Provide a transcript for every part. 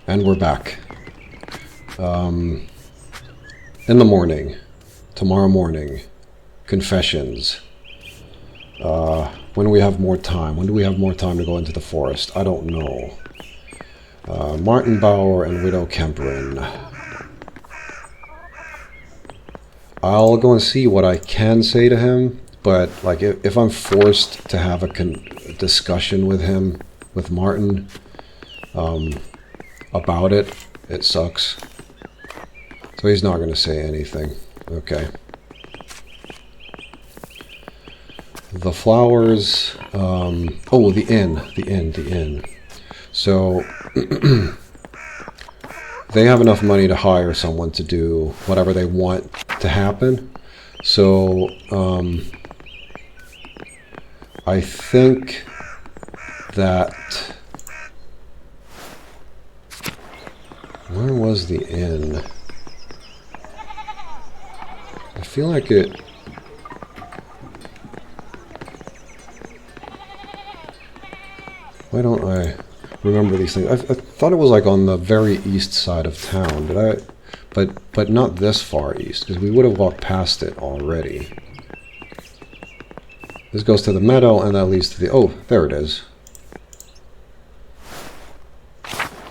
And we're back. In the morning. Tomorrow morning. Confessions. When do we have more time? When do we have more time to go into the forest? I don't know. Martin Bauer and Widow Kemperin. I'll go and see what I can say to him, but like if I'm forced to have a discussion with him, with Martin, about it, it sucks. So he's not going to say anything. Okay. The flowers, oh, the inn. So, they have enough money to hire someone to do whatever they want to happen. So, I think that... Where was the inn? I feel like it... Why don't I remember these things? I thought it was like on the very east side of town. Did I? But not this far east, because we would have walked past it already. This goes to the meadow, and that leads to the... Oh, there it is.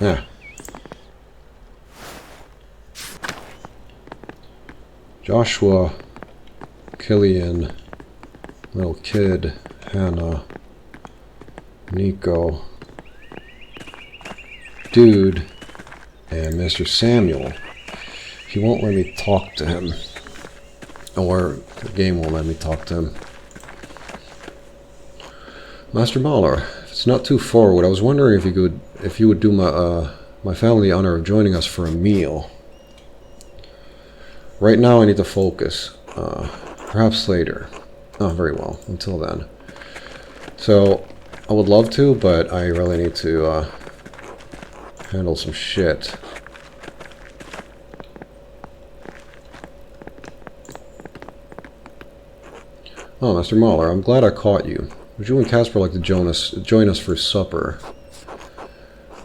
Yeah. Joshua, Killian, little kid, Hannah, Nico, Dude, and Mr. Samuel. He won't let me talk to him. Or the game won't let me talk to him. Master Mahler, if it's not too forward, I was wondering if you would do my family the honor of joining us for a meal. Right now I need to focus. Perhaps later. Oh, very well. Until then. So, I would love to, but I really need to handle some shit. Oh, Master Mahler, I'm glad I caught you. Would you and Casper like to join us for supper?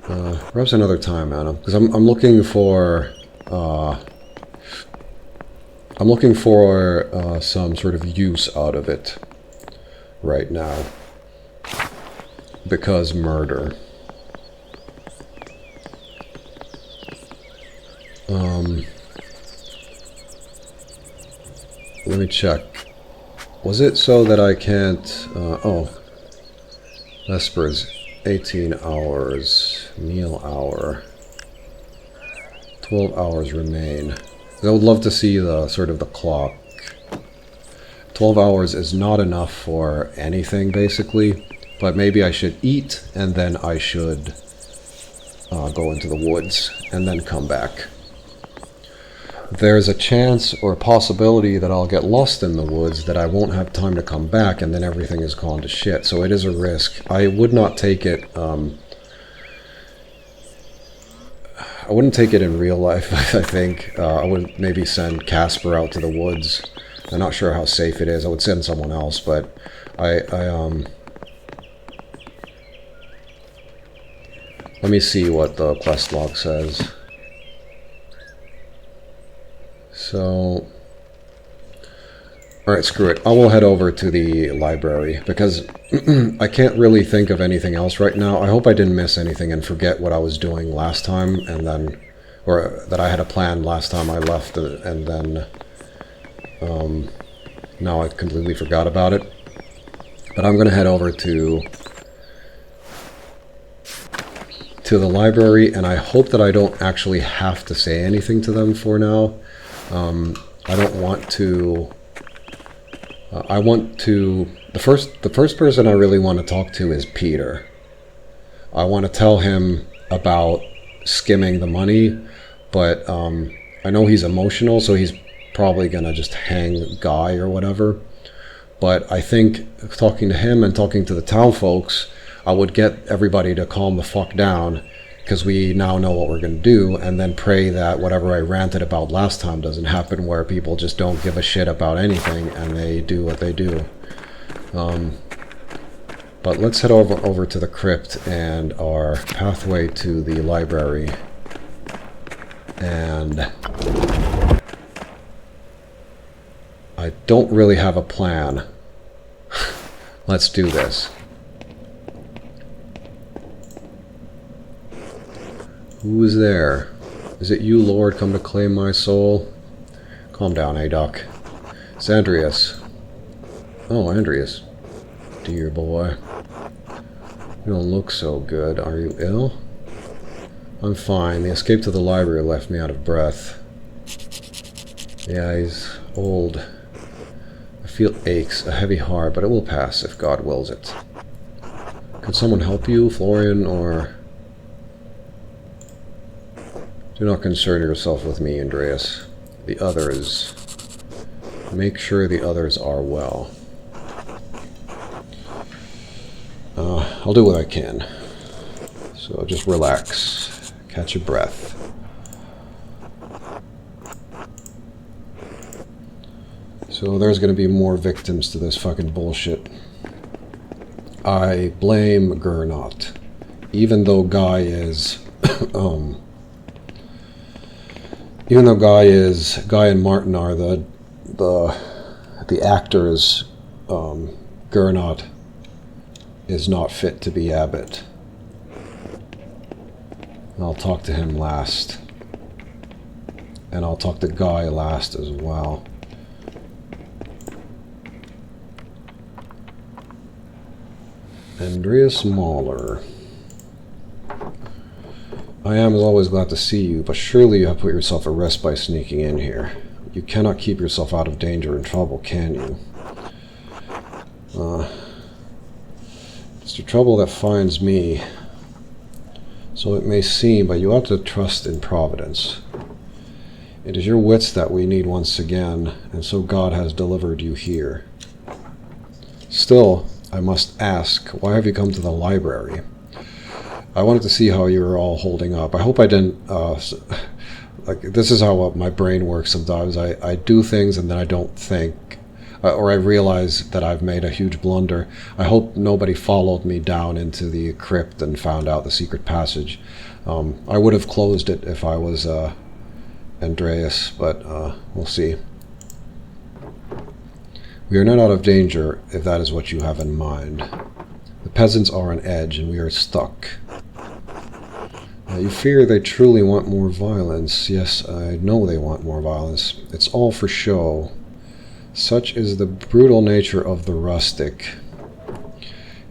Perhaps another time, madam. Because I'm looking for... I'm looking for some sort of use out of it right now. Because murder. Let me check. Was it so that I can't... oh. Vespers. 18 hours. Meal hour. 12 hours remain. I would love to see the sort of the clock. 12 hours is not enough for anything, basically. But maybe I should eat, and then I should go into the woods, and then come back. There's a chance or a possibility that I'll get lost in the woods, that I won't have time to come back, and then everything is gone to shit. So it is a risk. I would not take it... I wouldn't take it in real life, I think. I would maybe send Casper out to the woods. I'm not sure how safe it is. I would send someone else, but let me see what the quest log says. So... Alright, screw it. I will head over to the library, because I can't really think of anything else right now. I hope I didn't miss anything and forget what I was doing last time, and then... Or that I had a plan last time I left, and then... now I completely forgot about it. But I'm going to head over to the library, and I hope that I don't actually have to say anything to them for now. I don't want to... I want to... The first person I really want to talk to is Peter. I want to tell him about skimming the money, but I know he's emotional, so he's probably going to just hang Guy or whatever. But I think talking to him and talking to the town folks, I would get everybody to calm the fuck down, because we now know what we're going to do, and then pray that whatever I ranted about last time doesn't happen, where people just don't give a shit about anything and they do what they do. But let's head over to the crypt and our pathway to the library And I don't really have a plan. Let's do this. Who is there? Is it you, Lord, come to claim my soul? Calm down, Adoc. It's Andreas. Oh, Andreas. Dear boy. You don't look so good. Are you ill? I'm fine. The escape to the library left me out of breath. Yeah, he's old. I feel aches, a heavy heart, but it will pass if God wills it. Could someone help you, Florian, or... Do not concern yourself with me, Andreas. The others. Make sure the others are well. I'll do what I can. So just relax. Catch your breath. So there's going to be more victims to this fucking bullshit. I blame Gernot. Even though Guy is... Even though Guy and Martin are the actors, Gernot is not fit to be abbot. And I'll talk to him last. And I'll talk to Guy last as well. Andreas Mahler. I am, as always, glad to see you, but surely you have put yourself at rest by sneaking in here. You cannot keep yourself out of danger and trouble, can you? It's the trouble that finds me. So it may seem, but you ought to trust in Providence. It is your wits that we need once again, and so God has delivered you here. Still, I must ask, why have you come to the library? I wanted to see how you were all holding up. I hope I didn't... like, this is how my brain works sometimes. I do things and then I don't think. Or I realize that I've made a huge blunder. I hope nobody followed me down into the crypt and found out the secret passage. I would have closed it if I was Andreas, but we'll see. We are not out of danger, if that is what you have in mind. The peasants are on edge, and we are stuck. You fear they truly want more violence. Yes, I know they want more violence. It's all for show. Such is the brutal nature of the rustic.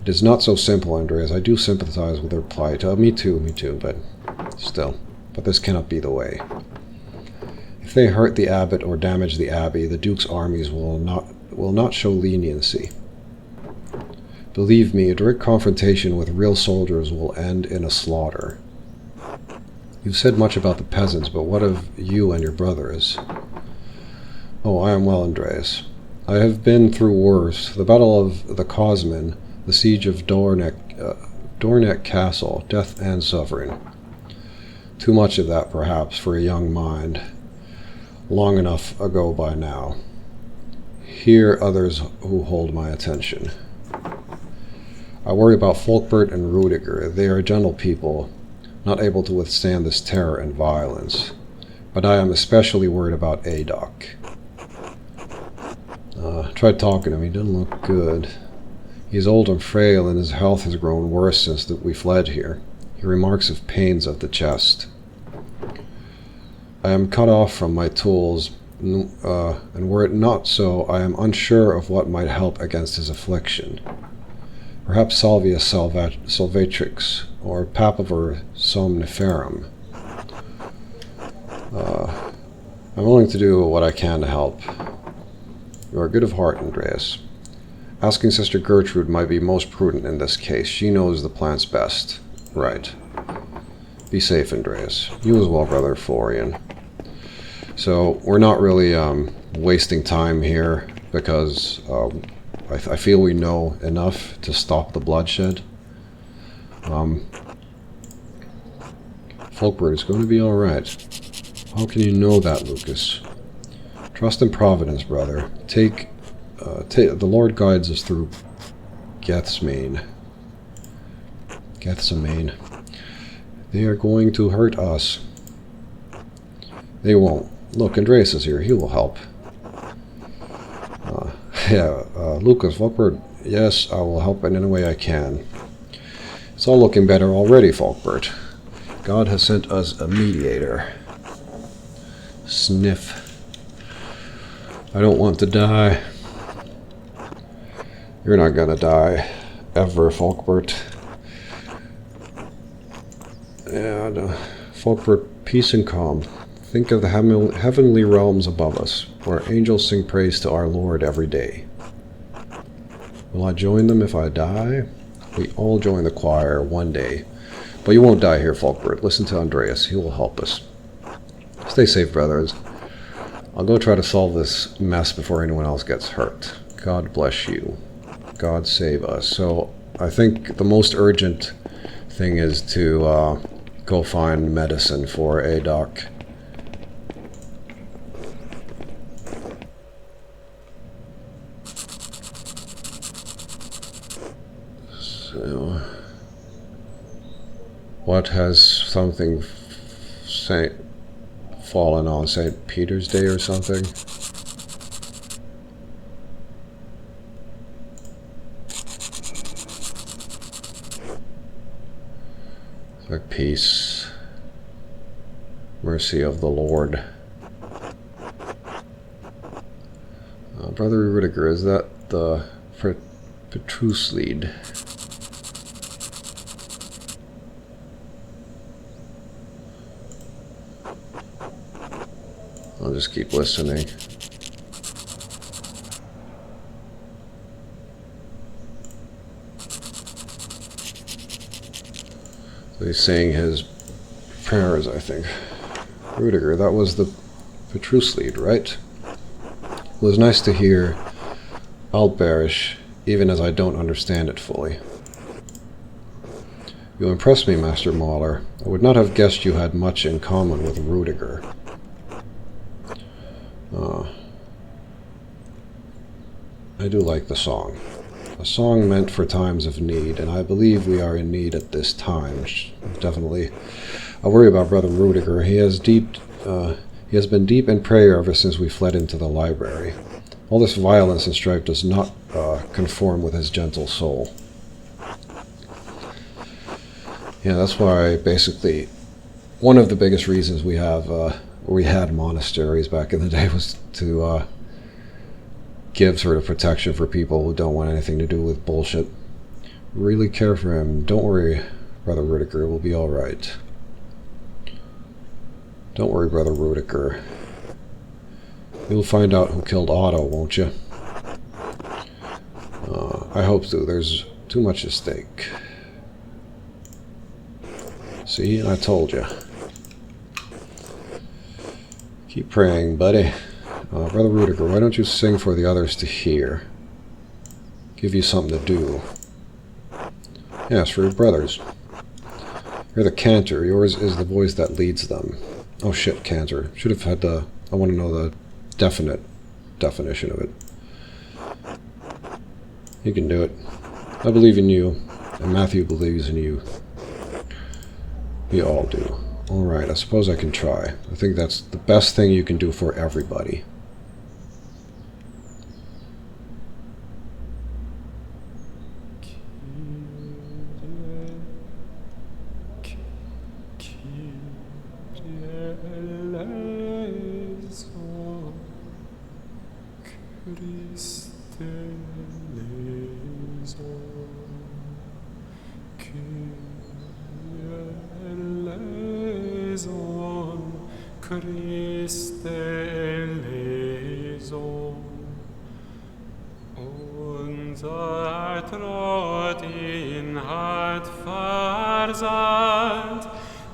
It is not so simple, Andreas. I do sympathize with their plight. Me too, but still. But this cannot be the way. If they hurt the abbot or damage the abbey, the Duke's armies will not show leniency. Believe me, a direct confrontation with real soldiers will end in a slaughter. You've said much about the peasants, but what of you and your brothers? Oh, I am well, Andreas. I have been through worse. The Battle of the Cosmin, the Siege of Dornet Castle, death and suffering. Too much of that, perhaps, for a young mind. Long enough ago by now. Here others who hold my attention. I worry about Folkbert and Rudiger. They are gentle people, not able to withstand this terror and violence. But I am especially worried about Adoc. Tried talking to him. He doesn't look good. He's old and frail, and his health has grown worse since we fled here. He remarks of pains of the chest. I am cut off from my tools, and were it not so, I am unsure of what might help against his affliction. Perhaps Salvia Salvatrix, or Papaver Somniferum. I'm willing to do what I can to help. You are good of heart, Andreas. Asking Sister Gertrude might be most prudent in this case. She knows the plants best. Right. Be safe, Andreas. You as well, Brother Florian. So, we're not really wasting time here, because I feel we know enough to stop the bloodshed. Folkbert is going to be alright. How can you know that, Lucas? Trust in Providence, brother. The Lord guides us through Gethsemane. They are going to hurt us. They won't. Look, Andreas is here. He will help. Lucas, Volkbert, yes, I will help in any way I can. It's all looking better already, Volkbert. God has sent us a mediator. Sniff. I don't want to die. You're not gonna die. Ever, Volkbert. And, Volkbert, peace and calm. Think of the heavenly realms above us, where angels sing praise to our Lord every day. Will I join them if I die? We all join the choir one day. But you won't die here, Volkbert. Listen to Andreas. He will help us. Stay safe, brothers. I'll go try to solve this mess before anyone else gets hurt. God bless you. God save us. So I think the most urgent thing is to go find medicine for Adok. So, what has something fallen on St. Peter's Day or something? Like peace, mercy of the Lord. Brother Rudiger, is that the Petrus lead? I'll just keep listening. So he's saying his prayers, I think. Rudiger, that was the Petrus lead, right? It was nice to hear Altberish, even as I don't understand it fully. You impress me, Master Mahler. I would not have guessed you had much in common with Rudiger. I do like the song. A song meant for times of need, and I believe we are in need at this time. Definitely. I worry about Brother Rudiger. He has been deep in prayer ever since we fled into the library. All this violence and strife does not conform with his gentle soul. Yeah, that's why basically one of the biggest reasons we had monasteries back in the day was to give sort of protection for people who don't want anything to do with bullshit. Really care for him. Don't worry, Brother Rudiger, we'll be alright. Don't worry, Brother Rudiger. You'll find out who killed Otto, won't you? I hope so. There's too much at stake. See, I told you. Keep praying, buddy. Brother Rudiger, why don't you sing for the others to hear? Give you something to do. Yes, for your brothers. You're the cantor. Yours is the voice that leads them. Oh shit, cantor. Should have had the... I want to know the definite definition of it. You can do it. I believe in you, and Matthew believes in you. We all do. Alright, I suppose I can try. I think that's the best thing you can do for everybody. Unser Trott ihn hat versandt,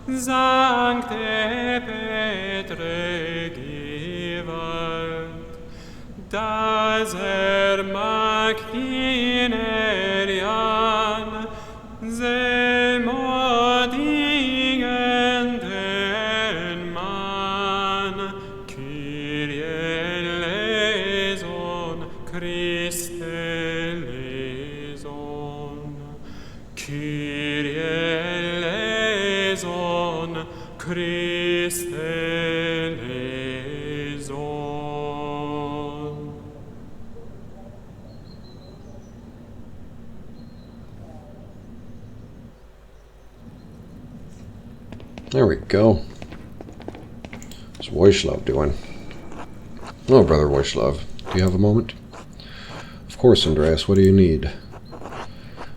Sancte Petre gewalt, dass mag ihn erian, semodingenden Mann, Kyrie eleison, Christe eleison, Kyrie eleison, Christe eleison. There we go. What's Wojslav doing? Hello, Brother Wojslav. Do you have a moment? Of course, Andreas. What do you need?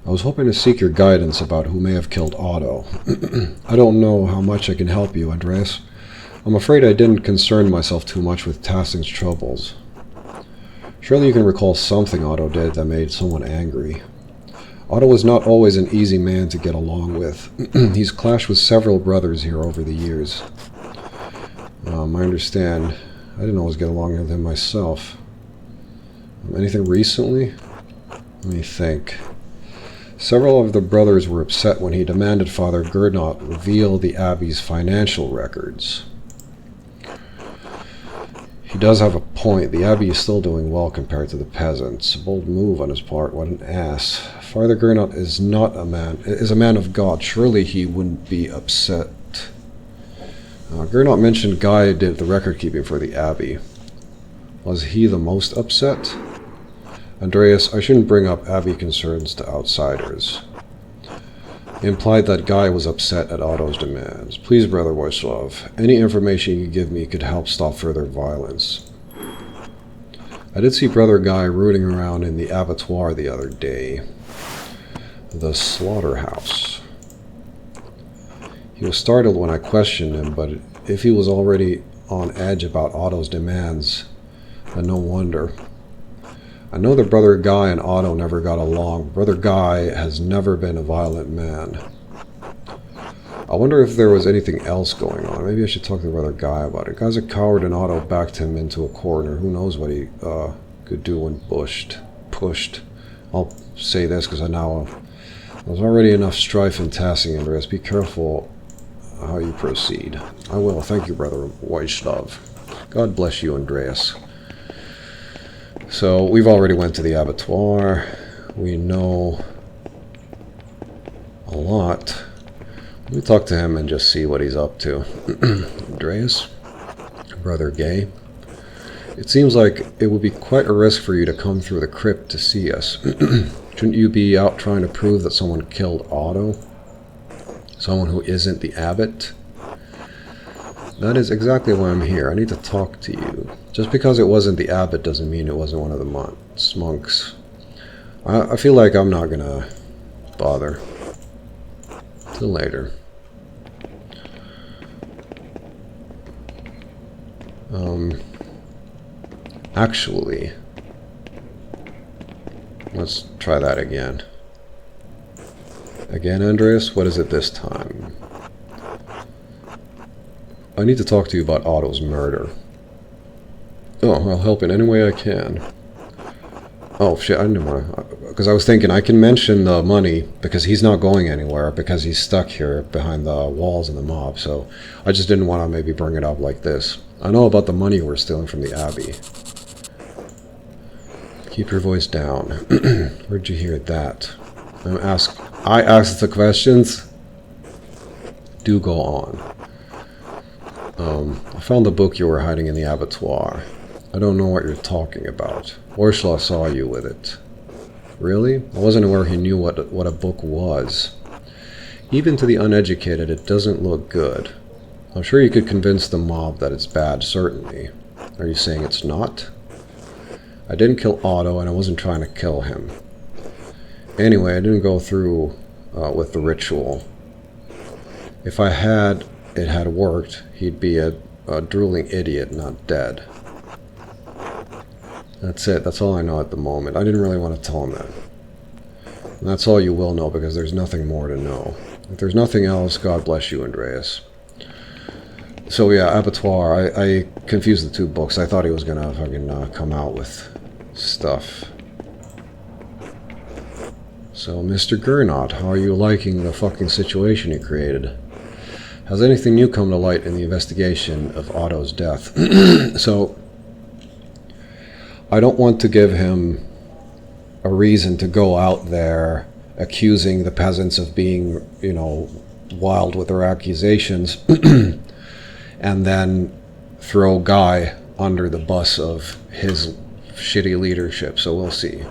I was hoping to seek your guidance about who may have killed Otto. I don't know how much I can help you, Andreas. I'm afraid I didn't concern myself too much with Tassing's troubles. Surely you can recall something Otto did that made someone angry. Otto was not always an easy man to get along with. He's clashed with several brothers here over the years. I understand. I didn't always get along with him myself. Anything recently? Let me think. Several of the brothers were upset when he demanded Father Gernot reveal the Abbey's financial records. He does have a point. The Abbey is still doing well compared to the peasants. A bold move on his part. What an ass. Father Gernot is a man of God. Surely he wouldn't be upset. Gernot mentioned Guy did the record keeping for the Abbey. Was he the most upset? Andreas, I shouldn't bring up Abbey concerns to outsiders. He implied that Guy was upset at Otto's demands. Please, Brother Wojslav, any information you give me could help stop further violence. I did see Brother Guy rooting around in the abattoir the other day. The slaughterhouse. He was startled when I questioned him, but if he was already on edge about Otto's demands, then no wonder. I know that Brother Guy and Otto never got along. Brother Guy has never been a violent man. I wonder if there was anything else going on. Maybe I should talk to Brother Guy about it. Guy's a coward and Otto backed him into a corner. Who knows what he could do when pushed. I'll say this because there's already enough strife in Tassing, Andreas. Be careful how you proceed. I will. Thank you, Brother Wojslav. God bless you, Andreas. So, we've already went to the abattoir. We know a lot. Let me talk to him and just see what he's up to. Andreas? Brother Gay? It seems like it would be quite a risk for you to come through the crypt to see us. Shouldn't you be out trying to prove that someone killed Otto? Someone who isn't the abbot? That is exactly why I'm here. I need to talk to you. Just because it wasn't the abbot doesn't mean it wasn't one of the monks. I feel like I'm not gonna bother. Till later. Actually, let's try that again. Again, Andreas? What is it this time? I need to talk to you about Otto's murder. Oh, I'll help in any way I can. Oh, shit, I didn't want to... Because I was thinking I can mention the money because he's not going anywhere because he's stuck here behind the walls of the mob, so I just didn't want to maybe bring it up like this. I know about the money we're stealing from the Abbey. Keep your voice down. Where'd you hear that? I asked the questions. Do go on. I found the book you were hiding in the abattoir. I don't know what you're talking about. Wojslav saw you with it. Really? I wasn't aware he knew what a book was. Even to the uneducated, it doesn't look good. I'm sure you could convince the mob that it's bad, certainly. Are you saying it's not? I didn't kill Otto, and I wasn't trying to kill him. Anyway, I didn't go through with the ritual. If it had worked, he'd be a drooling idiot, not dead. That's it. That's all I know at the moment. I didn't really want to tell him that. And that's all you will know, because there's nothing more to know. If there's nothing else, God bless you, Andreas. So yeah, abattoir. I confused the two books. I thought he was gonna fucking come out with stuff. So, Mr. Gernot, how are you liking the fucking situation you created? Has anything new come to light in the investigation of Otto's death? So, I don't want to give him a reason to go out there accusing the peasants of being, you know, wild with their accusations and then throw Guy under the bus of his shitty leadership. So we'll see.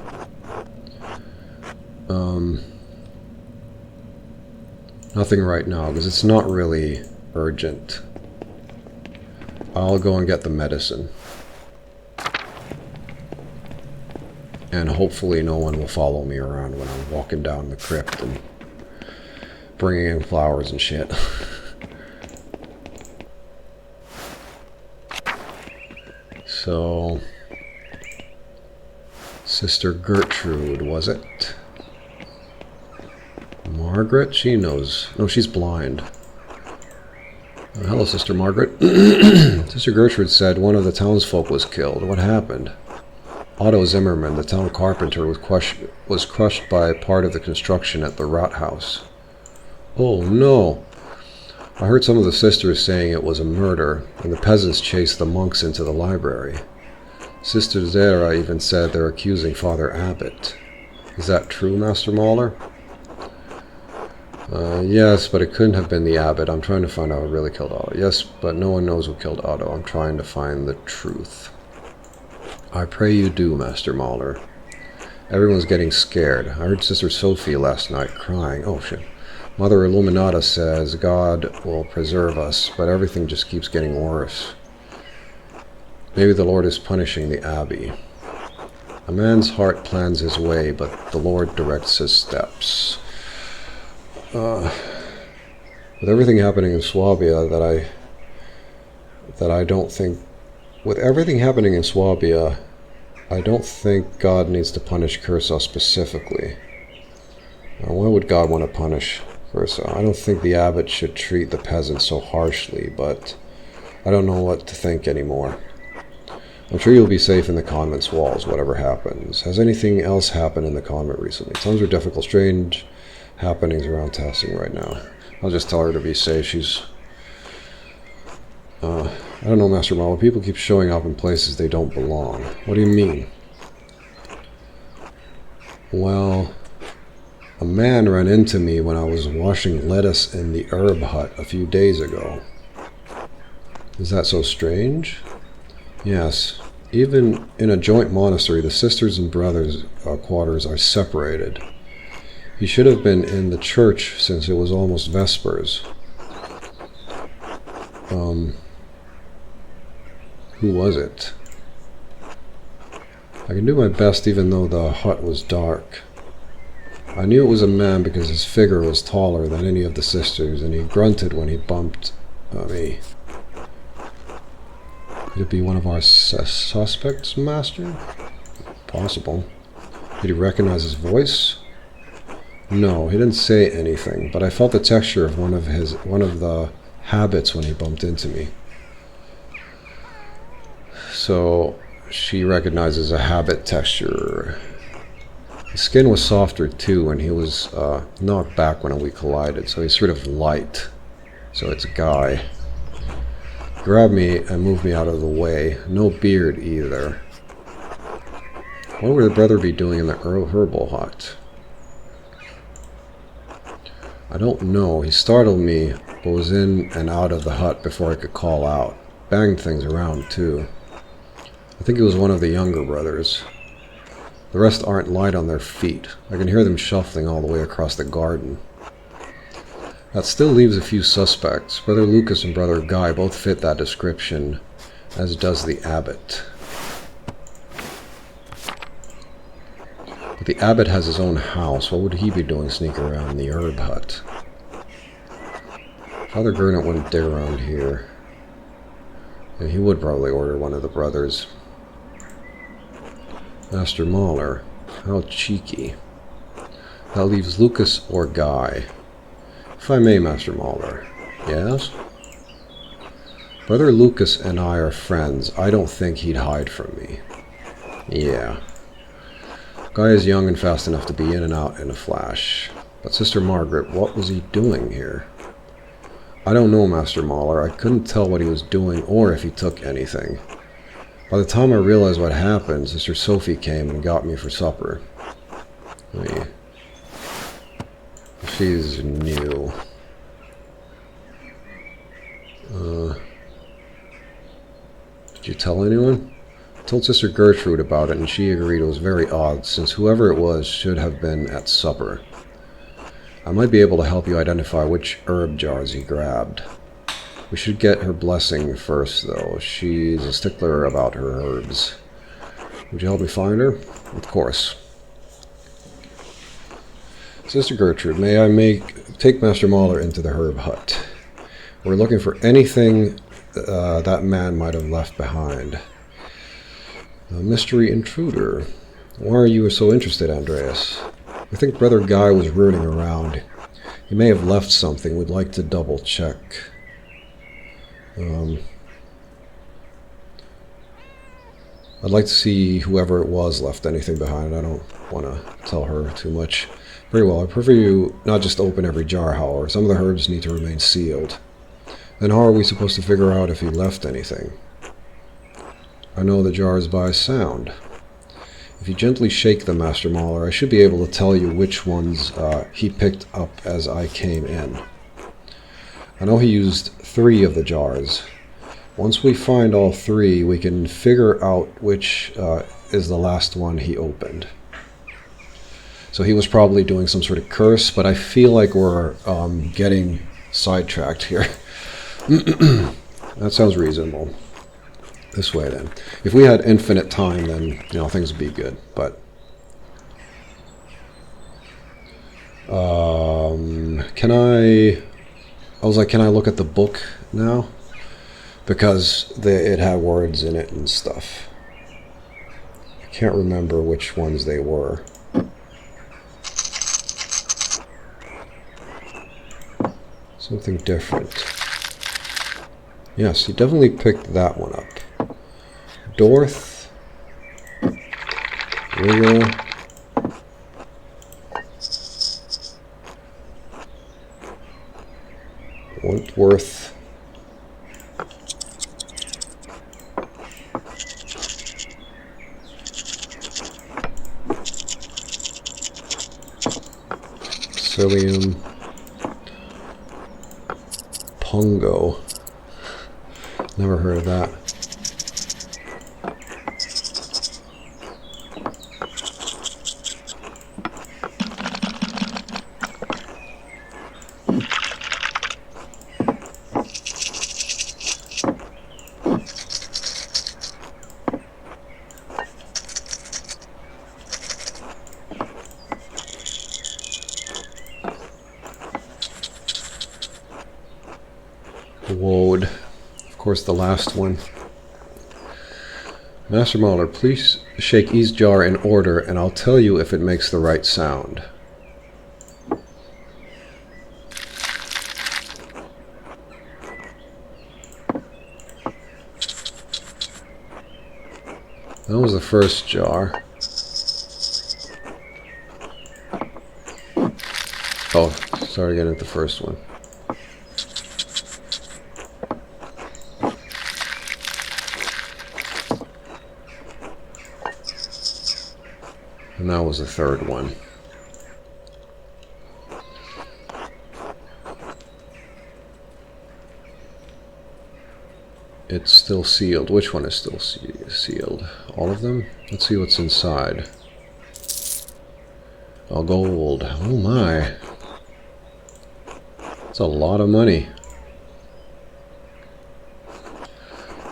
Nothing right now, because it's not really urgent. I'll go and get the medicine. And hopefully no one will follow me around when I'm walking down the crypt and bringing in flowers and shit. So, Sister Gertrude, was it? Margaret? She knows. No, she's blind. Hello, Sister Margaret. Sister Gertrude said one of the townsfolk was killed. What happened? Otto Zimmerman, the town carpenter, was crushed by part of the construction at the Rathaus. Oh, no. I heard some of the sisters saying it was a murder, and the peasants chased the monks into the library. Sister Zera even said they're accusing Father Abbot. Is that true, Master Mahler? Yes, but it couldn't have been the abbot. I'm trying to find out who really killed Otto. Yes, but no one knows who killed Otto. I'm trying to find the truth. I pray you do, Master Mahler. Everyone's getting scared. I heard Sister Sophie last night crying. Oh, shit. Mother Illuminata says God will preserve us, but everything just keeps getting worse. Maybe the Lord is punishing the Abbey. A man's heart plans his way, but the Lord directs his steps. With everything happening in Swabia with everything happening in Swabia, I don't think God needs to punish Cursa specifically. Why would God want to punish Cursa? I don't think the abbot should treat the peasants so harshly, but I don't know what to think anymore. I'm sure you'll be safe in the convent's walls, whatever happens. Has anything else happened in the convent recently? Times are difficult, strange happenings around testing right now. I'll just tell her to be safe. She's... I don't know, Master Mahler. People keep showing up in places they don't belong. What do you mean? Well, a man ran into me when I was washing lettuce in the herb hut a few days ago. Is that so strange? Yes. Even in a joint monastery, the sisters and brothers' quarters are separated. He should have been in the church since it was almost Vespers. Who was it? I can do my best even though the hut was dark. I knew it was a man because his figure was taller than any of the sisters, and he grunted when he bumped me. Could it be one of our suspects, Master? Possible. Did he recognize his voice? No, he didn't say anything, but I felt the texture of one of the habits when he bumped into me. So she recognizes a habit texture. His skin was softer too, and he was knocked back when we collided, so he's sort of light. So it's a guy. He grabbed me and moved me out of the way. No beard either. What would the brother be doing in the herbal hut? I don't know. He startled me, but was in and out of the hut before I could call out. Banged things around too. I think it was one of the younger brothers. The rest aren't light on their feet. I can hear them shuffling all the way across the garden. That still leaves a few suspects. Brother Lucas and Brother Guy both fit that description, as does the abbot. But the abbot has his own house. What would he be doing sneaking around in the herb hut? Father Gurnett wouldn't dig around here. And he would probably order one of the brothers. Master Mahler, how cheeky. That leaves Lucas or Guy. If I may, Master Mahler. Yes? Brother Lucas and I are friends. I don't think he'd hide from me. Yeah. Guy is young and fast enough to be in and out in a flash. But Sister Margaret, what was he doing here? I don't know, Master Mahler. I couldn't tell what he was doing or if he took anything. By the time I realized what happened, Sister Sophie came and got me for supper. She's new. Did you tell anyone? I told Sister Gertrude about it, and she agreed it was very odd, since whoever it was should have been at supper. I might be able to help you identify which herb jars he grabbed. We should get her blessing first, though. She's a stickler about her herbs. Would you help me find her? Of course. Sister Gertrude, may I take Master Mahler into the herb hut? We're looking for anything that man might have left behind. A mystery intruder. Why are you so interested, Andreas? I think Brother Guy was rooting around. He may have left something. We'd like to double check. I'd like to see whoever it was left anything behind. I don't want to tell her too much. Very well. I prefer you not just open every jar, however. Some of the herbs need to remain sealed. Then how are we supposed to figure out if he left anything? I know the jars by sound. If you gently shake them, Master Mahler, I should be able to tell you which ones he picked up as I came in. I know he used 3 of the jars. Once we find all 3, we can figure out which is the last one he opened. So he was probably doing some sort of curse, but I feel like we're getting sidetracked here. That sounds reasonable. This way, then. If we had infinite time, then, things would be good, but... can I look at the book now? Because it had words in it and stuff. I can't remember which ones they were. Something different. Yes, he definitely picked that one up. Dorth. Riggle. Wentworth. Cilium. Pongo. Never heard of that. Woad. Of course, the last one. Master Mahler, please shake each jar in order, and I'll tell you if it makes the right sound. That was the first jar. Oh, sorry, getting at the first one. And that was the third one. It's still sealed. Which one is still sealed? All of them? Let's see what's inside. Oh, gold. Oh my. That's a lot of money.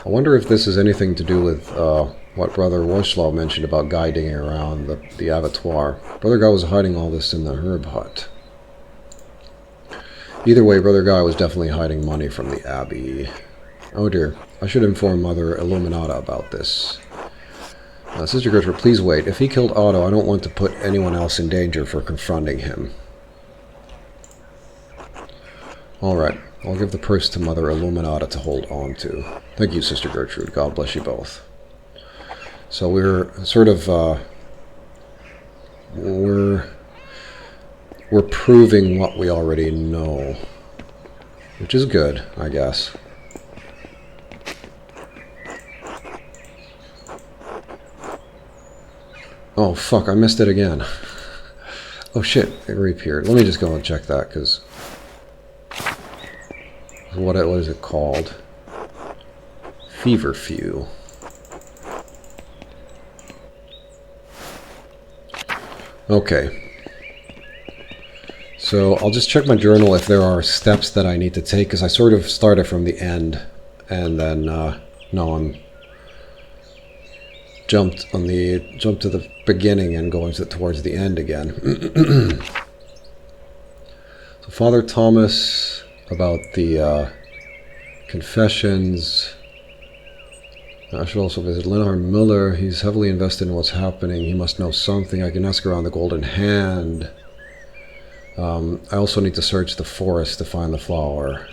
I wonder if this has anything to do with what Brother Wojslaw mentioned about guiding around the abattoir. Brother Guy was hiding all this in the herb hut. Either way, Brother Guy was definitely hiding money from the Abbey. Oh dear, I should inform Mother Illuminata about this. Sister Gertrude, please wait. If he killed Otto, I don't want to put anyone else in danger for confronting him. Alright, I'll give the purse to Mother Illuminata to hold on to. Thank you, Sister Gertrude. God bless you both. So we're sort of, we're proving what we already know. Which is good, I guess. Oh, fuck, I missed it again. Oh, shit, it reappeared. Let me just go and check that, because... What is it called? Feverfew. Okay. So I'll just check my journal if there are steps that I need to take, because I sort of started from the end, and then no, I'm jumped to the beginning and going towards the end again. So Father Thomas about the confessions. I should also visit Leonard Miller. He's heavily invested in what's happening. He must know something. I can ask around the Golden Hand. I also need to search the forest to find the flower.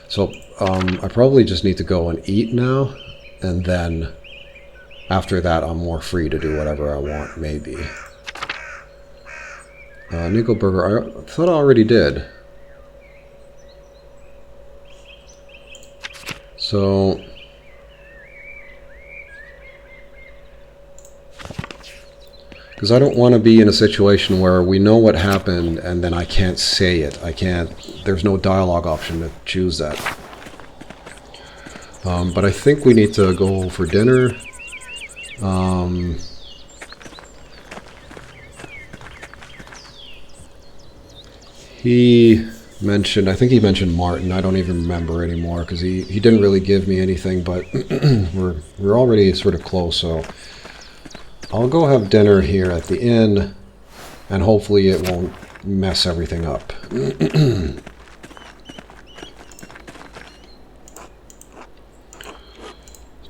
So I probably just need to go and eat now, and then after that I'm more free to do whatever I want, maybe. Nico Burger, I thought I already did. So because I don't want to be in a situation where we know what happened and then I can't say it. There's no dialogue option to choose that. But I think we need to go for dinner. I think he mentioned Martin. I don't even remember anymore because he didn't really give me anything, but we're already sort of close, so I'll go have dinner here at the inn, and hopefully it won't mess everything up.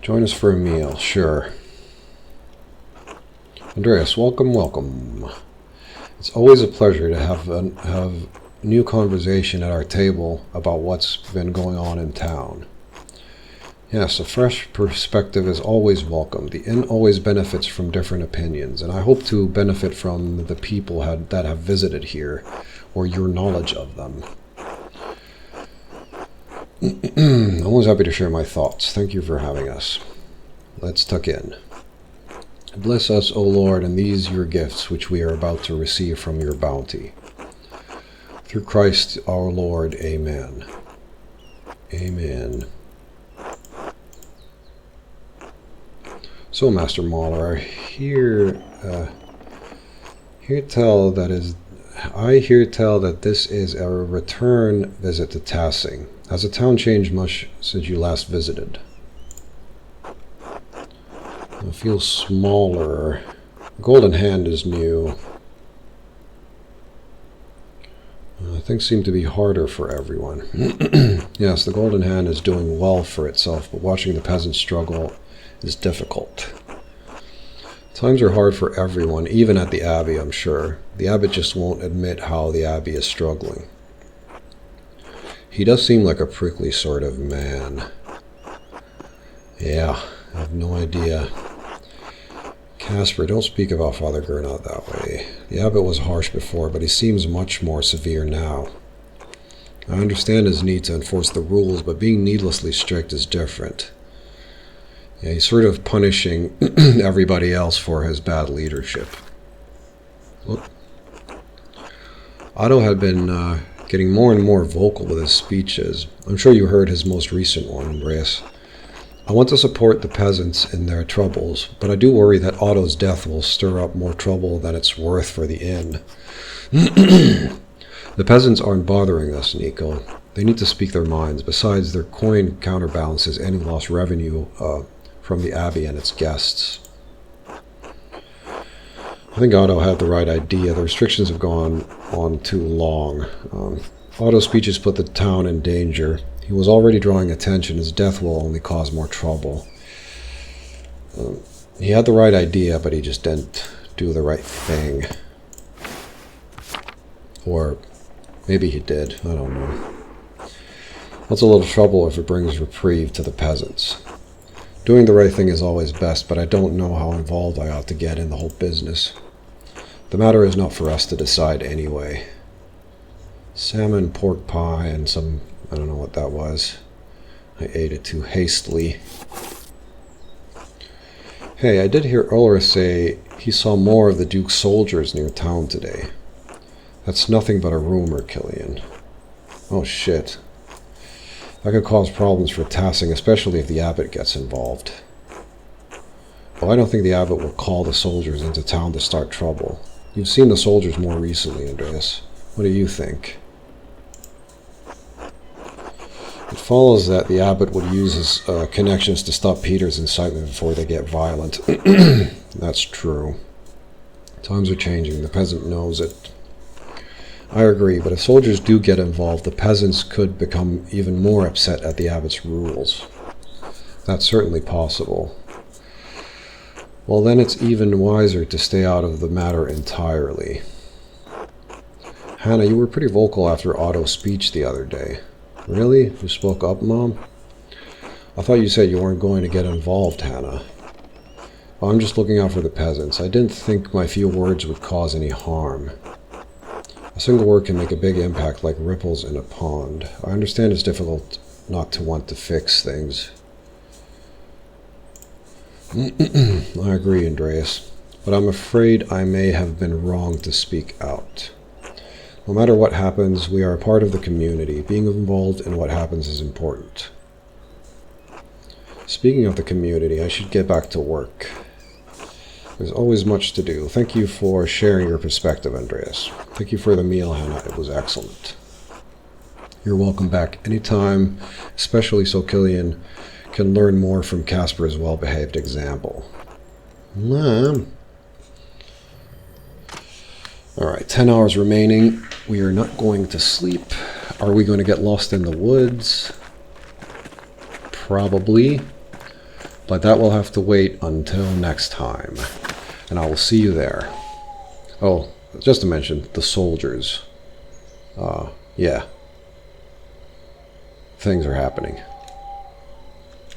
Join us for a meal, sure. Andreas, welcome. It's always a pleasure to have new conversation at our table about what's been going on in town. Yes, a fresh perspective is always welcome. The inn always benefits from different opinions, and I hope to benefit from the people that have visited here, or your knowledge of them. I'm always happy to share my thoughts. Thank you for having us. Let's tuck in. Bless us, O Lord, and these your gifts, which we are about to receive from your bounty. Through Christ our Lord, amen. Amen. So, Master Mahler, I hear tell that this is a return visit to Tassing. Has the town changed much since you last visited? It feels smaller. Golden Hand is new. Things seem to be harder for everyone. Yes, the Golden Hand is doing well for itself, but watching the peasants struggle is difficult. Times are hard for everyone, even at the Abbey, I'm sure. The Abbot just won't admit how the Abbey is struggling. He does seem like a prickly sort of man. Yeah, I have no idea. Casper, don't speak about Father Gernot that way. The Abbot was harsh before, but he seems much more severe now. I understand his need to enforce the rules, but being needlessly strict is different. Yeah, he's sort of punishing everybody else for his bad leadership. Look. Otto had been getting more and more vocal with his speeches. I'm sure you heard his most recent one, Andreas. I want to support the peasants in their troubles, but I do worry that Otto's death will stir up more trouble than it's worth for the inn. The peasants aren't bothering us, Nico. They need to speak their minds. Besides, their coin counterbalances any lost revenue from the Abbey and its guests. I think Otto had the right idea. The restrictions have gone on too long. Otto's speeches put the town in danger. He was already drawing attention. His death will only cause more trouble. He had the right idea, but he just didn't do the right thing. Or maybe he did. I don't know. What's a little trouble if it brings reprieve to the peasants? Doing the right thing is always best, but I don't know how involved I ought to get in the whole business. The matter is not for us to decide anyway. Salmon, pork pie, and some... I don't know what that was. I ate it too hastily. Hey, I did hear Ulrich say he saw more of the Duke's soldiers near town today. That's nothing but a rumor, Killian. Oh shit. That could cause problems for Tassing, especially if the Abbot gets involved. Well, I don't think the Abbot will call the soldiers into town to start trouble. You've seen the soldiers more recently, Andreas. What do you think? It follows that the abbot would use his connections to stop Peter's incitement before they get violent. That's true. Times are changing. The peasant knows it. I agree, but if soldiers do get involved, the peasants could become even more upset at the abbot's rules. That's certainly possible. Well, then it's even wiser to stay out of the matter entirely. Hannah, you were pretty vocal after Otto's speech the other day. Really? You spoke up, Mom? I thought you said you weren't going to get involved, Hannah. Well, I'm just looking out for the peasants. I didn't think my few words would cause any harm. A single word can make a big impact like ripples in a pond. I understand it's difficult not to want to fix things. I agree, Andreas. But I'm afraid I may have been wrong to speak out. No matter what happens, we are a part of the community. Being involved in what happens is important. Speaking of the community, I should get back to work. There's always much to do. Thank you for sharing your perspective, Andreas. Thank you for the meal, Hannah. It was excellent. You're welcome back anytime, especially so Killian can learn more from Casper's well-behaved example. Mom. Alright, 10 hours remaining. We are not going to sleep. Are we going to get lost in the woods? Probably. But that will have to wait until next time. And I will see you there. Oh, just to mention, the soldiers. Yeah. Things are happening.